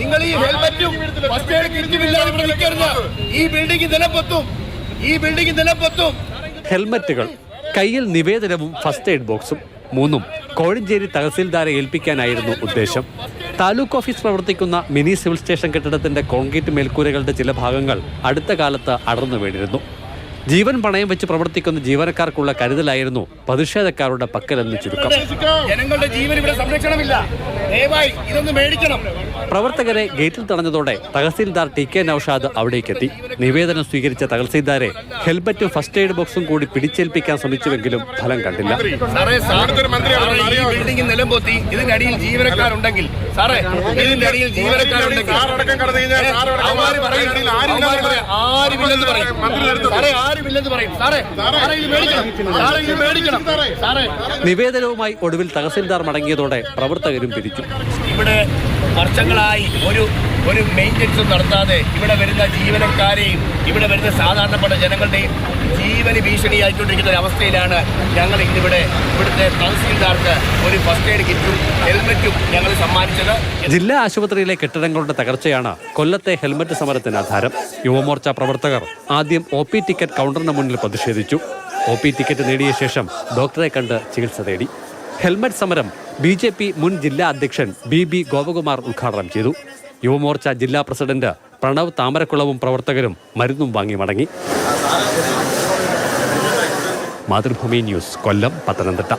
നിങ്ങൾ ഈ ഹെൽമറ്റും first aid കിറ്റും ഇല്ലാതെ ഇവിടെ നിൽക്കരുത്. ഈ ബിൽഡിംഗ് നിലംപൊത്തും. ഹെൽമറ്റുകൾ, കയ്യിൽ നിവേദനവും ഫസ്റ്റ് എയ്ഡ് ബോക്സും മൂന്നും കോഴഞ്ചേരി തഹസിൽദാരെ ഏൽപ്പിക്കാനായിരുന്നു ഉദ്ദേശം. താലൂക്ക് ഓഫീസ് പ്രവർത്തിക്കുന്ന മിനി സിവിൽ സ്റ്റേഷൻ കെട്ടിടത്തിന്റെ കോൺക്രീറ്റ് മേൽക്കൂരകളുടെ ചില ഭാഗങ്ങൾ അടുത്ത കാലത്ത് അടർന്നു വീണിരുന്നു. ജീവൻ പണയം വെച്ച് പ്രവർത്തിക്കുന്ന ജീവനക്കാർക്കുള്ള കരുതലായിരുന്നു പ്രതിഷേധക്കാരുടെ പക്കലെന്ന് ചുരുക്കം. ജനങ്ങളുടെ ജീവൻ ഇവിടെ സംരക്ഷണമില്ല. ദയവായി ഇതൊന്ന് മേടിക്കണം. പ്രവർത്തകരെ ഗേറ്റിൽ തടഞ്ഞതോടെ തഹസീൽദാർ ടി.കെ. നൌഷാദ് അവിടേക്കെത്തി. നിവേദനം സ്വീകരിച്ച തഹസീൽദാരെ ഹെൽമറ്റും ഫസ്റ്റ് എയ്ഡ് ബോക്സും കൂടി പിടിച്ചേൽപ്പിക്കാൻ ശ്രമിച്ചുവെങ്കിലും ഫലം കണ്ടില്ല. ബിൽഡിംഗ് നിലംപൊത്തി ഇതിന്റെ അടിയിൽ ജീവനക്കാരുണ്ടെങ്കിൽ നിവേദനവുമായി ഒടുവിൽ തഹസീൽദാർ മടങ്ങിയതോടെ പ്രവർത്തകരും പിരിച്ചു. ഇവിടെ വർഷങ്ങളായി ഒരു മെയിൻ്റെനൻസും നടത്താതെ ഇവിടെ വരുന്ന ജീവനക്കാരെയും ഇവിടെ വരുന്ന സാധാരണപ്പെട്ട ജനങ്ങളുടെയും ജീവന് ഭീഷണിയായിക്കൊണ്ടിരിക്കുന്ന ഒരു അവസ്ഥയിലാണ് ഞങ്ങൾ ഇവിടുത്തെ തഹസീൽദാർക്ക് ഒരു ഫസ്റ്റ് എയ്ഡ് കിറ്റും ഹെൽമറ്റും ഞങ്ങൾ സമ്മാനിച്ചത്. ജില്ലാ ആശുപത്രിയിലെ കെട്ടിടങ്ങളുടെ തകർച്ചയാണ് കൊല്ലത്തെ ഹെൽമറ്റ് സമരത്തിന് ആധാരം. യുവമോർച്ച പ്രവർത്തകർ ആദ്യം OP ടിക്കറ്റ് കൗണ്ടറിന് മുന്നിൽ പ്രതിഷേധിച്ചു. OP ടിക്കറ്റ് നേടിയ ശേഷം ഡോക്ടറെ കണ്ട് ചികിത്സ തേടി. ഹെൽമറ്റ് സമരം BJP മുൻ ജില്ലാ അധ്യക്ഷൻ BB ഗോപകുമാർ ഉദ്ഘാടനം ചെയ്തു. യുവമോർച്ച ജില്ലാ പ്രസിഡന്റ് പ്രണവ് താമരക്കുളവും പ്രവർത്തകരും മരുന്നും വാങ്ങി മടങ്ങി. മാതൃഭൂമി ന്യൂസ്, കൊല്ലം, പത്തനംതിട്ട.